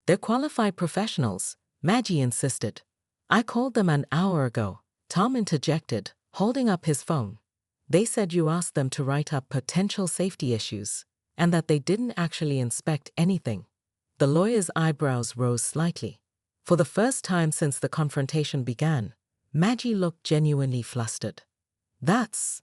They're qualified professionals, Maggie insisted. I called them an hour ago, Tom interjected, holding up his phone. They said you asked them to write up potential safety issues, and that they didn't actually inspect anything. The lawyer's eyebrows rose slightly. For the first time since the confrontation began, Maggie looked genuinely flustered. That's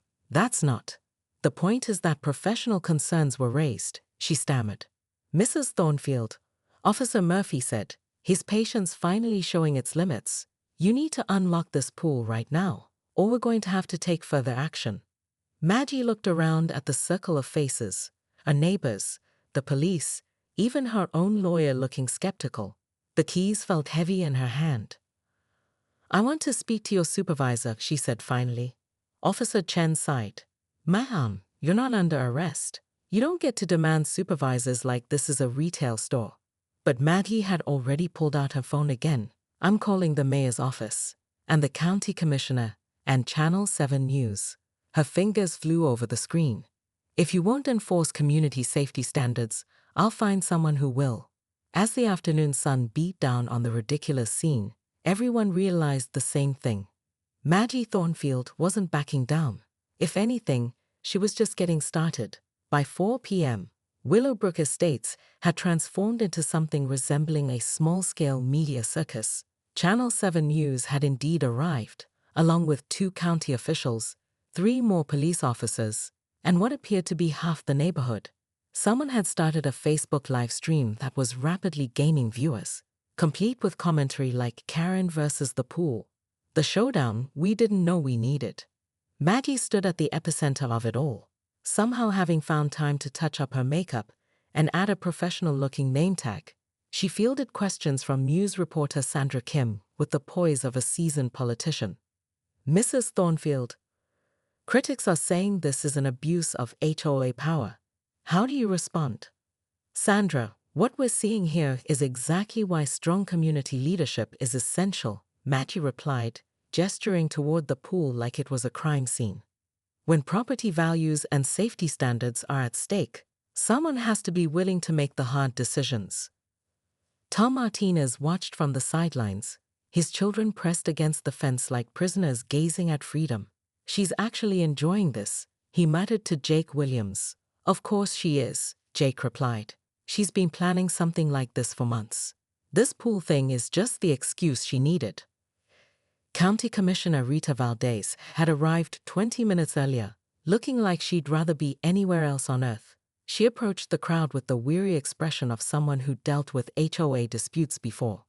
not. The point is that professional concerns were raised, she stammered. Mrs. Thornfield, Officer Murphy said, his patience finally showing its limits. You need to unlock this pool right now, or we're going to have to take further action. Maggie looked around at the circle of faces, her neighbors, the police, even her own lawyer looking skeptical. The keys felt heavy in her hand. I want to speak to your supervisor, she said finally. Officer Chen sighed. Ma'am, you're not under arrest. You don't get to demand supervisors like this is a retail store. But Maggie had already pulled out her phone again. I'm calling the mayor's office, and the county commissioner, and Channel 7 News. Her fingers flew over the screen. If you won't enforce community safety standards, I'll find someone who will. As the afternoon sun beat down on the ridiculous scene, everyone realized the same thing. Maggie Thornfield wasn't backing down. If anything, she was just getting started. By 4 p.m., Willowbrook Estates had transformed into something resembling a small-scale media circus. Channel 7 News had indeed arrived, along with 2 county officials, 3 more police officers, and what appeared to be half the neighborhood. Someone had started a Facebook live stream that was rapidly gaining viewers, complete with commentary like Karen versus the pool, the showdown we didn't know we needed. Maggie stood at the epicenter of it all, somehow having found time to touch up her makeup and add a professional-looking name tag. She fielded questions from news reporter Sandra Kim with the poise of a seasoned politician. Mrs. Thornfield, critics are saying this is an abuse of HOA power. How do you respond? Sandra, what we're seeing here is exactly why strong community leadership is essential, Maggie replied, gesturing toward the pool like it was a crime scene. When property values and safety standards are at stake, someone has to be willing to make the hard decisions. Tom Martinez watched from the sidelines, his children pressed against the fence like prisoners gazing at freedom. She's actually enjoying this, he muttered to Jake Williams. Of course she is, Jake replied. She's been planning something like this for months. This pool thing is just the excuse she needed. County Commissioner Rita Valdez had arrived 20 minutes earlier, looking like she'd rather be anywhere else on earth. She approached the crowd with the weary expression of someone who dealt with HOA disputes before.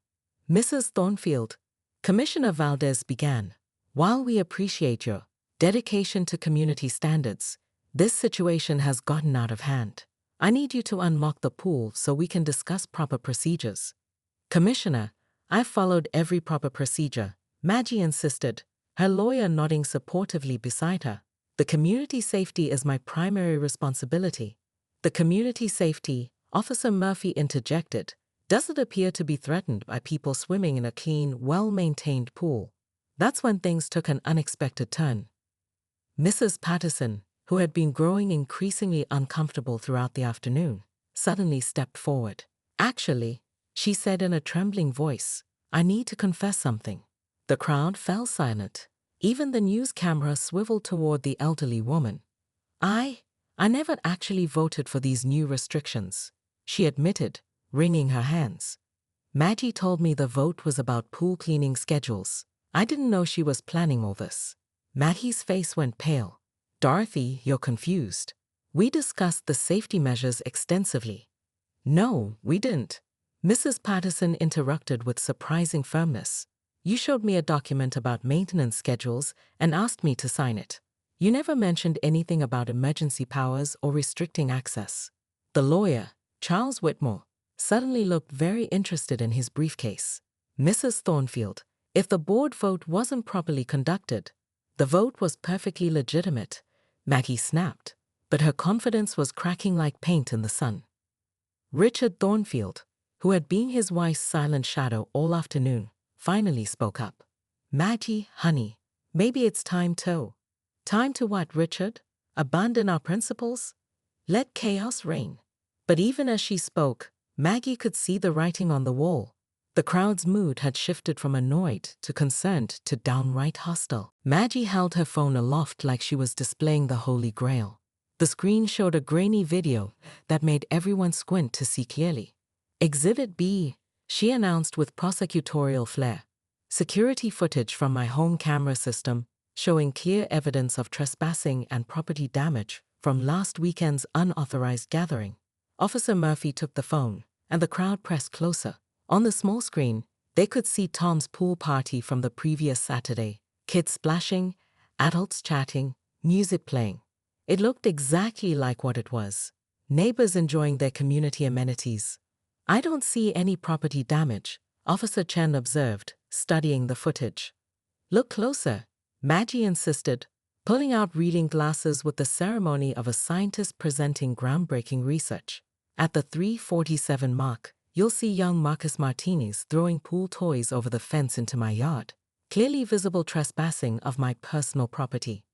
Mrs. Thornfield, Commissioner Valdez began, while we appreciate your dedication to community standards, this situation has gotten out of hand. I need you to unlock the pool so we can discuss proper procedures. Commissioner, I've followed every proper procedure, Maggie insisted, her lawyer nodding supportively beside her. The community safety is my primary responsibility. The community safety, Officer Murphy interjected, does it appear to be threatened by people swimming in a clean, well-maintained pool? That's when things took an unexpected turn. Mrs. Patterson, who had been growing increasingly uncomfortable throughout the afternoon, suddenly stepped forward. Actually, she said in a trembling voice, I need to confess something. The crowd fell silent. Even the news camera swiveled toward the elderly woman. I never actually voted for these new restrictions, she admitted, wringing her hands. Maggie told me the vote was about pool cleaning schedules. I didn't know she was planning all this. Maggie's face went pale. Dorothy, you're confused. We discussed the safety measures extensively. No, we didn't. Mrs. Patterson interrupted with surprising firmness. You showed me a document about maintenance schedules and asked me to sign it. You never mentioned anything about emergency powers or restricting access. The lawyer, Charles Whitmore, suddenly looked very interested in his briefcase. Mrs. Thornfield, if the board vote wasn't properly conducted, the vote was perfectly legitimate, Maggie snapped, but her confidence was cracking like paint in the sun. Richard Thornfield, who had been his wife's silent shadow all afternoon, finally spoke up. Maggie, honey, maybe it's time to. Time to what, Richard? Abandon our principles? Let chaos reign. But even as she spoke, Maggie could see the writing on the wall. The crowd's mood had shifted from annoyed to concerned to downright hostile. Maggie held her phone aloft like she was displaying the Holy Grail. The screen showed a grainy video that made everyone squint to see clearly. "Exhibit B," she announced with prosecutorial flair. "Security footage from my home camera system showing clear evidence of trespassing and property damage from last weekend's unauthorized gathering." Officer Murphy took the phone, and the crowd pressed closer. On the small screen, they could see Tom's pool party from the previous Saturday. Kids splashing, adults chatting, music playing. It looked exactly like what it was. Neighbors enjoying their community amenities. "I don't see any property damage," Officer Chen observed, studying the footage. "Look closer," Maggie insisted, pulling out reading glasses with the ceremony of a scientist presenting groundbreaking research. "At the 3:47 mark, you'll see young Marcus Martinez throwing pool toys over the fence into my yard. Clearly visible trespassing of my personal property."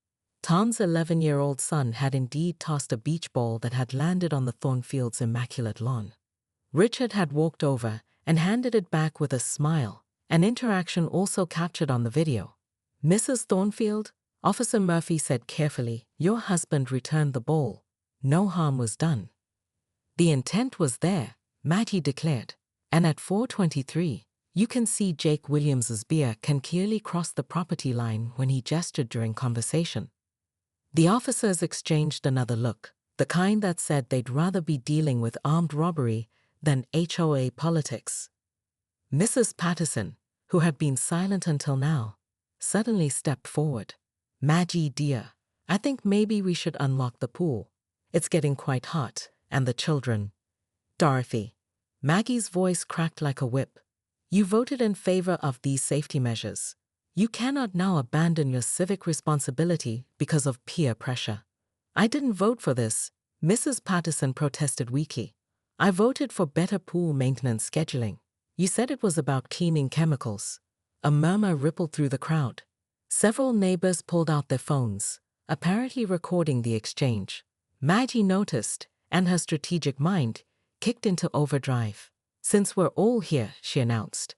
Tom's 11-year-old son had indeed tossed a beach ball that had landed on the Thornfield's immaculate lawn. Richard had walked over and handed it back with a smile, an interaction also captured on the video. "Mrs. Thornfield," Officer Murphy said carefully, "your husband returned the ball. No harm was done." "The intent was there," Maggie declared. "And at 4:23, you can see Jake Williams's beer can clearly cross the property line when he gestured during conversation." The officers exchanged another look, the kind that said they'd rather be dealing with armed robbery than HOA politics. Mrs. Patterson, who had been silent until now, suddenly stepped forward. "Maggie dear, I think maybe we should unlock the pool. It's getting quite hot, and the children." "Dorothy," Maggie's voice cracked like a whip, "you voted in favor of these safety measures. You cannot now abandon your civic responsibility because of peer pressure." "I didn't vote for this," Mrs. Patterson protested weakly. "I voted for better pool maintenance scheduling. You said it was about cleaning chemicals." A murmur rippled through the crowd. Several neighbors pulled out their phones, apparently recording the exchange. Maggie noticed, and her strategic mind kicked into overdrive. "Since we're all here," she announced,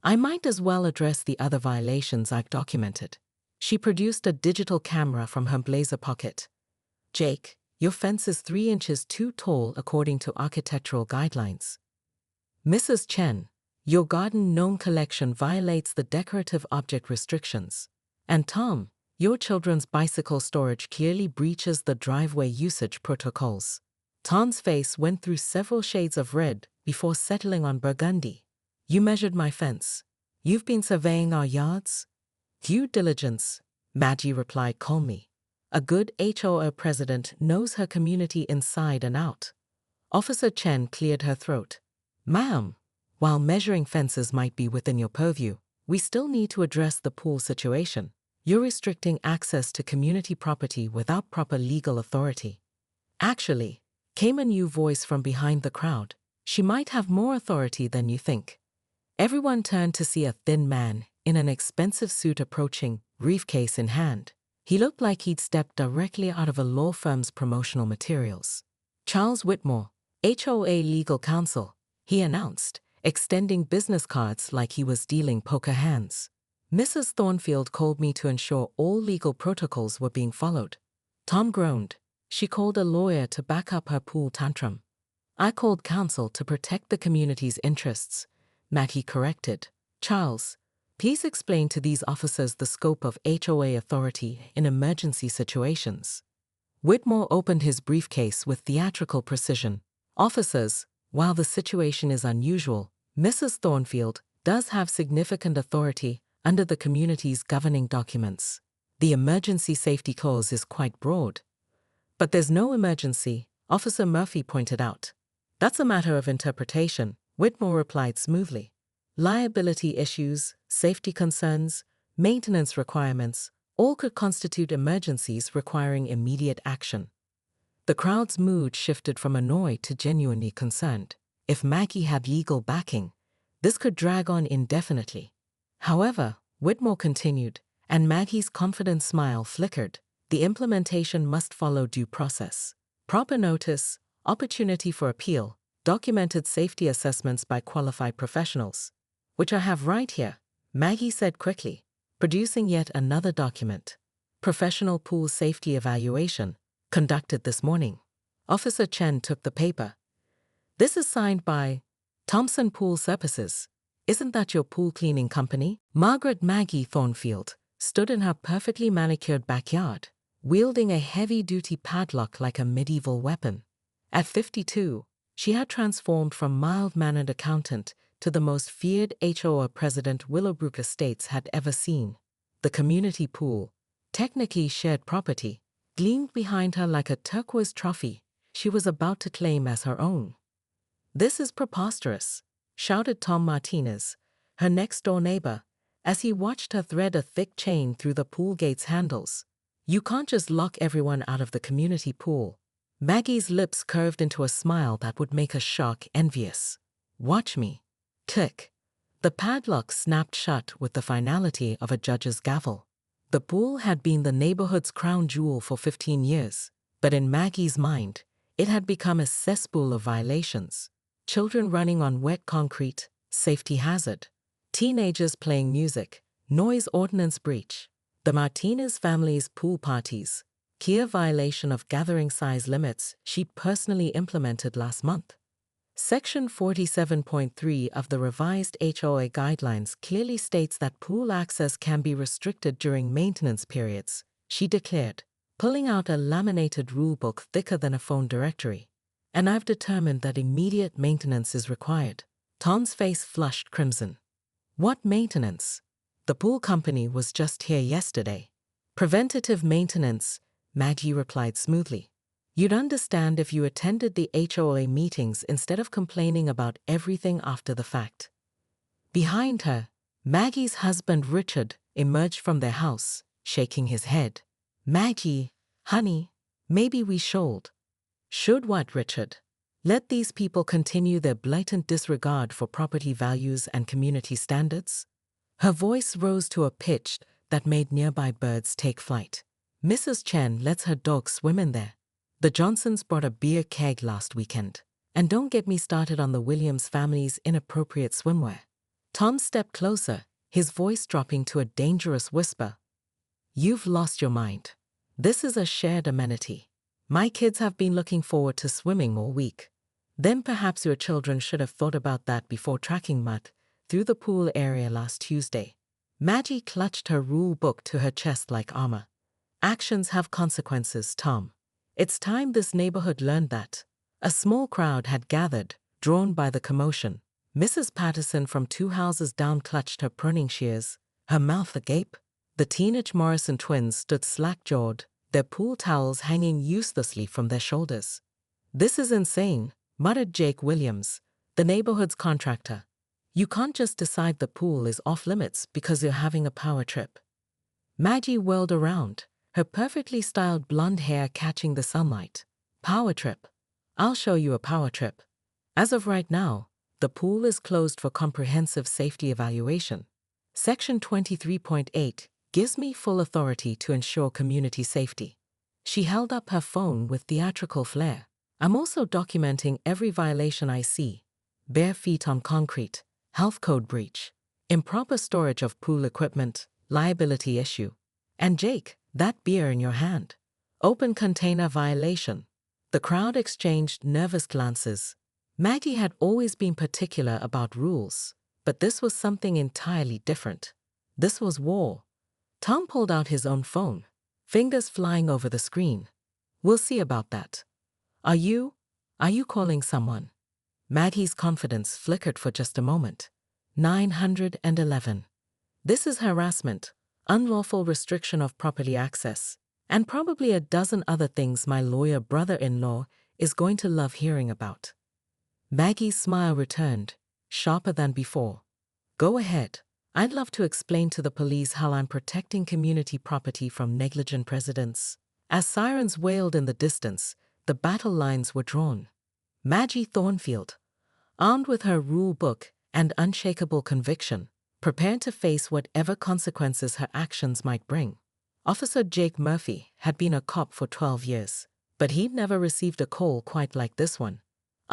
"I might as well address the other violations I've documented." She produced a digital camera from her blazer pocket. "Jake, your fence is 3 inches too tall according to architectural guidelines." "Mrs. Chen, your garden gnome collection violates the decorative object restrictions." "And Tom, your children's bicycle storage clearly breaches the driveway usage protocols." Tom's face went through several shades of red before settling on burgundy. "You measured my fence. You've been surveying our yards?" "Due diligence," Maggie replied calmly. "A good HOA president knows her community inside and out." Officer Chen cleared her throat. "Ma'am, while measuring fences might be within your purview, we still need to address the pool situation. You're restricting access to community property without proper legal authority." "Actually," came a new voice from behind the crowd, "she might have more authority than you think." Everyone turned to see a thin man in an expensive suit approaching, briefcase in hand. He looked like he'd stepped directly out of a law firm's promotional materials. "Charles Whitmore, HOA legal counsel," he announced, extending business cards like he was dealing poker hands. "Mrs. Thornfield called me to ensure all legal protocols were being followed." Tom groaned. "She called a lawyer to back up her pool tantrum." "I called counsel to protect the community's interests," Maggie corrected. "Charles, please explain to these officers the scope of HOA authority in emergency situations." Whitmore opened his briefcase with theatrical precision. "Officers, while the situation is unusual, Mrs. Thornfield does have significant authority under the community's governing documents. The emergency safety clause is quite broad." "But there's no emergency," Officer Murphy pointed out. "That's a matter of interpretation," Whitmore replied smoothly. "Liability issues, safety concerns, maintenance requirements, all could constitute emergencies requiring immediate action." The crowd's mood shifted from annoyed to genuinely concerned. If Maggie had legal backing, this could drag on indefinitely. However, Whitmore continued, and Maggie's confident smile flickered, the implementation must follow due process. Proper notice, opportunity for appeal, documented safety assessments by qualified professionals, which I have right here, Maggie said quickly, producing yet another document. Professional pool safety evaluation, conducted this morning. Officer Chen took the paper. This is signed by Thompson Pool Services. Isn't that your pool cleaning company? Margaret Maggie Thornfield stood in her perfectly manicured backyard, wielding a heavy-duty padlock like a medieval weapon. At 52, she had transformed from mild-mannered accountant to the most feared HOA President Willowbrook Estates had ever seen. The community pool, technically shared property, gleamed behind her like a turquoise trophy she was about to claim as her own. "This is preposterous," shouted Tom Martinez, her next-door neighbor, as he watched her thread a thick chain through the pool gate's handles. "You can't just lock everyone out of the community pool." Maggie's lips curved into a smile that would make a shark envious. "Watch me." Click. The padlock snapped shut with the finality of a judge's gavel. The pool had been the neighborhood's crown jewel for 15 years, but in Maggie's mind, it had become a cesspool of violations. Children running on wet concrete, safety hazard. Teenagers playing music, noise ordinance breach. The Martinez family's pool parties, clear violation of gathering size limits she personally implemented last month. Section 47.3 of the revised HOA guidelines clearly states that pool access can be restricted during maintenance periods, she declared, pulling out a laminated rulebook thicker than a phone directory. "And I've determined that immediate maintenance is required." Tom's face flushed crimson. "What maintenance?" "The pool company was just here yesterday." "Preventative maintenance," Maggie replied smoothly. "You'd understand if you attended the HOA meetings instead of complaining about everything after the fact." Behind her, Maggie's husband Richard emerged from their house, shaking his head. "Maggie, honey, maybe we should." "Should what, Richard?" "Let these people continue their blatant disregard for property values and community standards?" Her voice rose to a pitch that made nearby birds take flight. "Mrs. Chen lets her dog swim in there. The Johnsons brought a beer keg last weekend. And don't get me started on the Williams family's inappropriate swimwear." Tom stepped closer, his voice dropping to a dangerous whisper. "You've lost your mind. This is a shared amenity. My kids have been looking forward to swimming all week. Then perhaps your children should have thought about that before tracking mud through the pool area last Tuesday." Maggie clutched her rule book to her chest like armor. "Actions have consequences, Tom. It's time this neighborhood learned that." A small crowd had gathered, drawn by the commotion. Mrs. Patterson from 2 houses down clutched her pruning shears, her mouth agape. The teenage Morrison twins stood slack-jawed, their pool towels hanging uselessly from their shoulders. "This is insane," muttered Jake Williams, the neighborhood's contractor. "You can't just decide the pool is off-limits because you're having a power trip." Maggie whirled around, her perfectly styled blonde hair catching the sunlight. "Power trip? I'll show you a power trip. As of right now, the pool is closed for comprehensive safety evaluation. Section 23.8 gives me full authority to ensure community safety." She held up her phone with theatrical flair. "I'm also documenting every violation I see. Bare feet on concrete, health code breach, improper storage of pool equipment, liability issue. And Jake, that beer in your hand. Open container violation." The crowd exchanged nervous glances. Maggie had always been particular about rules, but this was something entirely different. This was war. Tom pulled out his own phone, fingers flying over the screen. "We'll see about that. Are you calling someone?" Maggie's confidence flickered for just a moment. 911. This is harassment, unlawful restriction of property access, and probably a dozen other things my lawyer brother-in-law is going to love hearing about. Maggie's smile returned, sharper than before. "Go ahead. I'd love to explain to the police how I'm protecting community property from negligent residents." As sirens wailed in the distance, the battle lines were drawn. Maggie Thornfield, armed with her rule book and unshakable conviction, prepared to face whatever consequences her actions might bring. Officer Jake Murphy had been a cop for 12 years, but he'd never received a call quite like this one.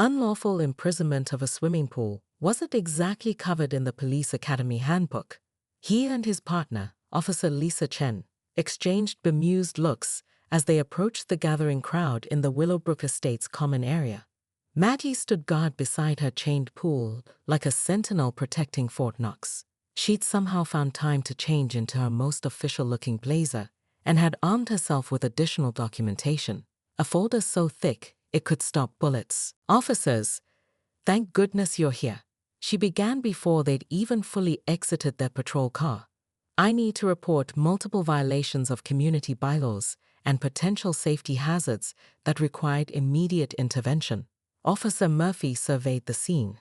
Unlawful imprisonment of a swimming pool wasn't exactly covered in the police academy handbook. He and his partner, Officer Lisa Chen, exchanged bemused looks as they approached the gathering crowd in the Willowbrook Estates common area. Maggie stood guard beside her chained pool like a sentinel protecting Fort Knox. She'd somehow found time to change into her most official-looking blazer and had armed herself with additional documentation, a folder so thick it could stop bullets. "Officers, thank goodness you're here," she began before they'd even fully exited their patrol car. "I need to report multiple violations of community bylaws and potential safety hazards that required immediate intervention." Officer Murphy surveyed the scene.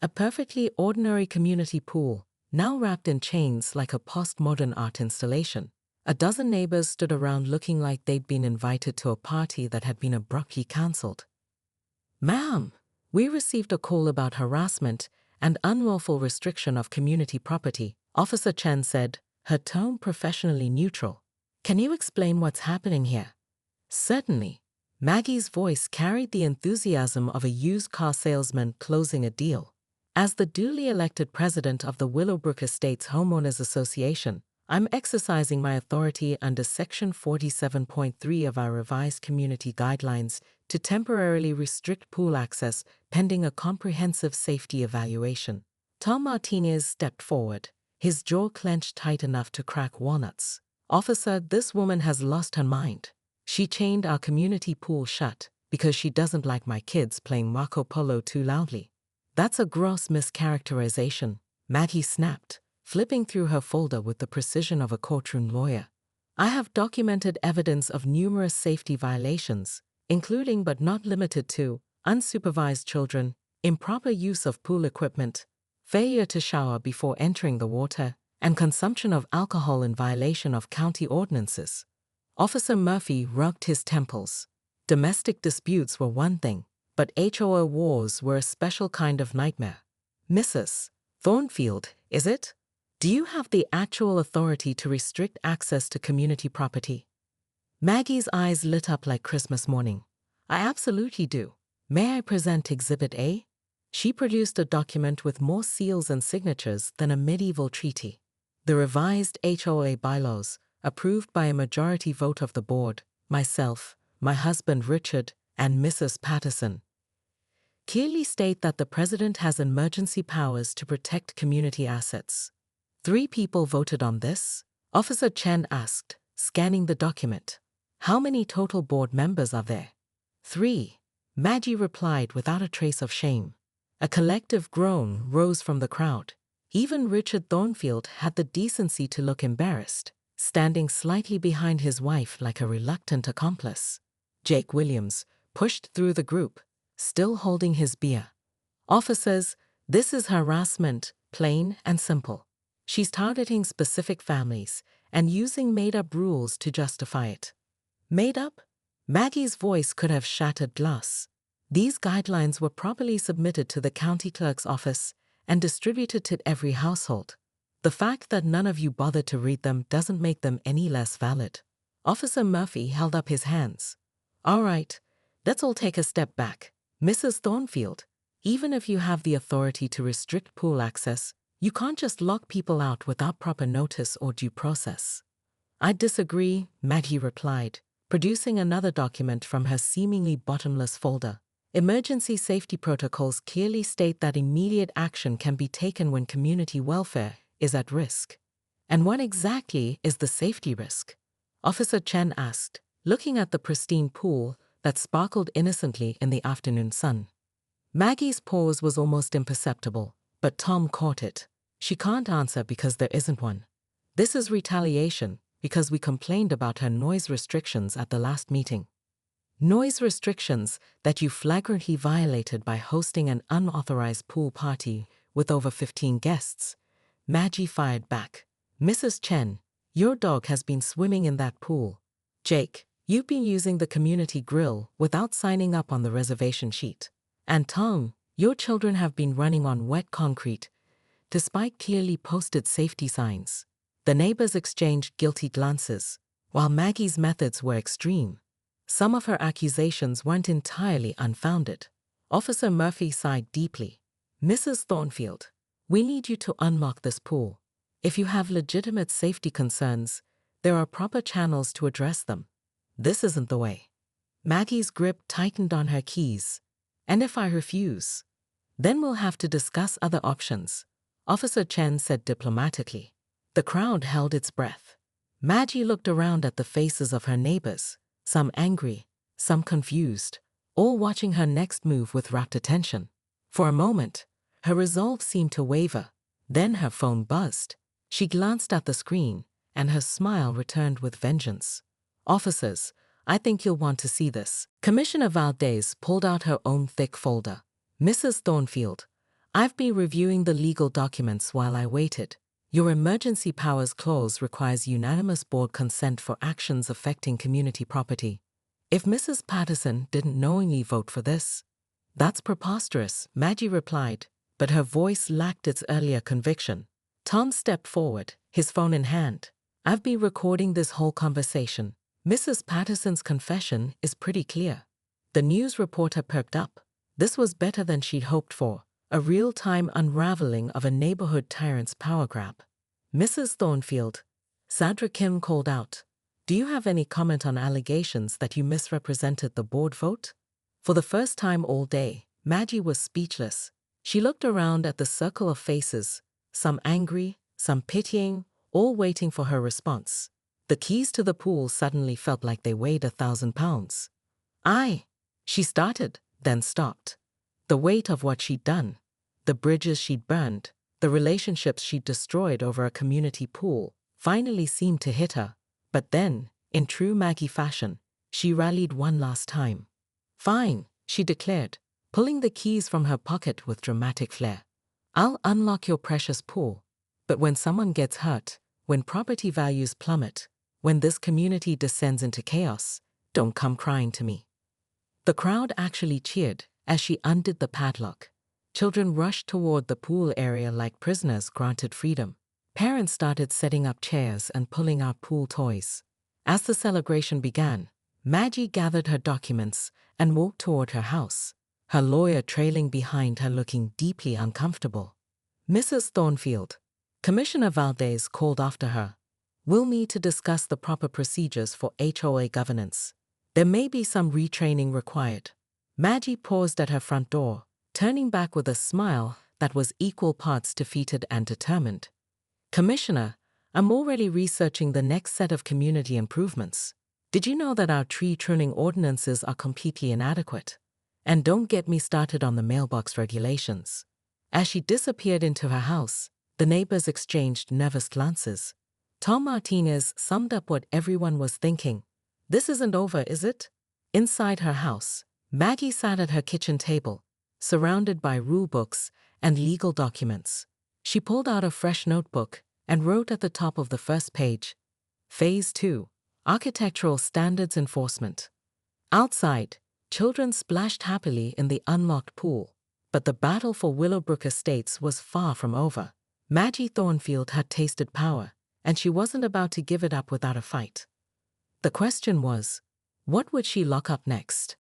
A perfectly ordinary community pool, now wrapped in chains like a postmodern art installation. A dozen neighbors stood around looking like they'd been invited to a party that had been abruptly cancelled. "Ma'am, we received a call about harassment and unlawful restriction of community property," Officer Chen said, her tone professionally neutral. "Can you explain what's happening here?" "Certainly." Maggie's voice carried the enthusiasm of a used car salesman closing a deal. "As the duly elected president of the Willowbrook Estates Homeowners Association, I'm exercising my authority under Section 47.3 of our revised community guidelines to temporarily restrict pool access pending a comprehensive safety evaluation." Tom Martinez stepped forward, his jaw clenched tight enough to crack walnuts. "Officer, this woman has lost her mind. She chained our community pool shut because she doesn't like my kids playing Marco Polo too loudly." "That's a gross mischaracterization," Maggie snapped, flipping through her folder with the precision of a courtroom lawyer. "I have documented evidence of numerous safety violations, including but not limited to unsupervised children, improper use of pool equipment, failure to shower before entering the water, and consumption of alcohol in violation of county ordinances." Officer Murphy rubbed his temples. Domestic disputes were one thing, but HOA wars were a special kind of nightmare. "Mrs. Thornfield, is it? Do you have the actual authority to restrict access to community property?" Maggie's eyes lit up like Christmas morning. "I absolutely do. May I present Exhibit A?" She produced a document with more seals and signatures than a medieval treaty. The revised HOA bylaws, approved by a majority vote of the board, myself, my husband Richard, and Mrs. Patterson, clearly state that the president has emergency powers to protect community assets. 3 people voted on this? Officer Chen asked, scanning the document. "How many total board members are there?" 3. Maggie replied without a trace of shame. A collective groan rose from the crowd. Even Richard Thornfield had the decency to look embarrassed, standing slightly behind his wife like a reluctant accomplice. Jake Williams pushed through the group, still holding his beer. "Officers, this is harassment, plain and simple. She's targeting specific families and using made-up rules to justify it." "Made up?" Maggie's voice could have shattered glass. These guidelines were properly submitted to the county clerk's office and distributed to every household. The fact that none of you bothered to read them doesn't make them any less valid. Officer Murphy held up his hands. "All right, let's all take a step back. Mrs. Thornfield, even if you have the authority to restrict pool access, you can't just lock people out without proper notice or due process." "I disagree," Maggie replied, producing another document from her seemingly bottomless folder. "Emergency safety protocols clearly state that immediate action can be taken when community welfare is at risk." "And what exactly is the safety risk?" Officer Chen asked, looking at the pristine pool that sparkled innocently in the afternoon sun. Maggie's pause was almost imperceptible, but Tom caught it. "She can't answer because there isn't one. This is retaliation because we complained about her noise restrictions at the last meeting." "Noise restrictions that you flagrantly violated by hosting an unauthorized pool party with over 15 guests. Maggie fired back. "Mrs. Chen, your dog has been swimming in that pool. Jake, you've been using the community grill without signing up on the reservation sheet. And Tom, your children have been running on wet concrete, despite clearly posted safety signs." The neighbors exchanged guilty glances. While Maggie's methods were extreme, some of her accusations weren't entirely unfounded. Officer Murphy sighed deeply. Mrs. Thornfield, we need you to unlock this pool. If you have legitimate safety concerns, there are proper channels to address them. This isn't the way. Maggie's grip tightened on her keys. And if I refuse? Then we'll have to discuss other options, Officer Chen said diplomatically. The crowd held its breath. Maggie looked around at the faces of her neighbors, some angry, some confused, all watching her next move with rapt attention. For a moment, her resolve seemed to waver. Then her phone buzzed. She glanced at the screen, and her smile returned with vengeance. Officers, I think you'll want to see this. Commissioner Valdez pulled out her own thick folder. Mrs. Thornfield, I've been reviewing the legal documents while I waited. Your emergency powers clause requires unanimous board consent for actions affecting community property. If Mrs. Patterson didn't knowingly vote for this, that's preposterous, Maggie replied, but her voice lacked its earlier conviction. Tom stepped forward, his phone in hand. I've been recording this whole conversation. Mrs. Patterson's confession is pretty clear. The news reporter perked up. This was better than she'd hoped for, a real-time unraveling of a neighborhood tyrant's power grab. Mrs. Thornfield, Sadra Kim called out, do you have any comment on allegations that you misrepresented the board vote? For the first time all day, Maggie was speechless. She looked around at the circle of faces, some angry, some pitying, all waiting for her response. The keys to the pool suddenly felt like they weighed 1,000 pounds. She started, then stopped. The weight of what she'd done, the bridges she'd burned, the relationships she'd destroyed over a community pool, finally seemed to hit her. But then, in true Maggie fashion, she rallied one last time. Fine, she declared, pulling the keys from her pocket with dramatic flair. I'll unlock your precious pool. But when someone gets hurt, when property values plummet, when this community descends into chaos, don't come crying to me. The crowd actually cheered as she undid the padlock. Children rushed toward the pool area like prisoners granted freedom. Parents started setting up chairs and pulling out pool toys. As the celebration began, Maggie gathered her documents and walked toward her house, her lawyer trailing behind her looking deeply uncomfortable. Mrs. Thornfield, Commissioner Valdez called after her. We'll need to discuss the proper procedures for HOA governance. There may be some retraining required. Maggie paused at her front door, turning back with a smile that was equal parts defeated and determined. Commissioner, I'm already researching the next set of community improvements. Did you know that our tree trimming ordinances are completely inadequate? And don't get me started on the mailbox regulations. As she disappeared into her house, the neighbors exchanged nervous glances. Tom Martinez summed up what everyone was thinking. This isn't over, is it? Inside her house, Maggie sat at her kitchen table, surrounded by rulebooks and legal documents. She pulled out a fresh notebook and wrote at the top of the first page, Phase 2, Architectural Standards Enforcement. Outside, children splashed happily in the unlocked pool, but the battle for Willowbrook Estates was far from over. Maggie Thornfield had tasted power, and she wasn't about to give it up without a fight. The question was, what would she lock up next?